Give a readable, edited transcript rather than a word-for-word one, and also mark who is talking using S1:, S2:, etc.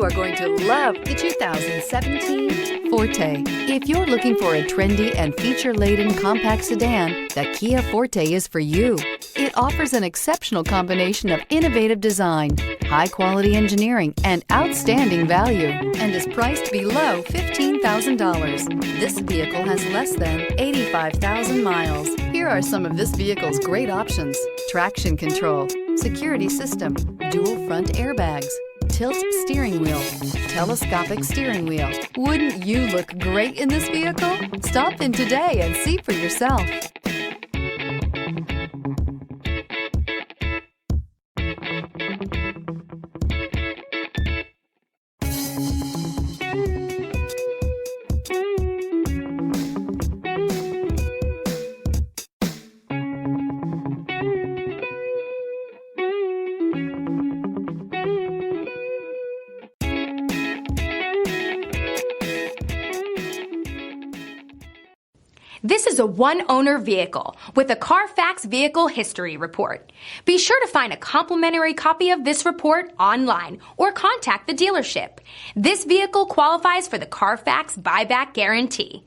S1: are going to love the 2017 Forte. If you're looking for a trendy and feature-laden compact sedan, the Kia Forte is for you. It offers an exceptional combination of innovative design, high-quality engineering, and outstanding value, and is priced below $15,000. This vehicle has less than 85,000 miles. Here are some of this vehicle's great options: traction control, security system, dual front airbags, tilt steering wheel, telescopic steering wheel. Wouldn't you look great in this vehicle? Stop in today and see for yourself.
S2: This is a one-owner vehicle with a Carfax Vehicle History Report. Be sure to find a complimentary copy of this report online or contact the dealership. This vehicle qualifies for the Carfax Buyback Guarantee.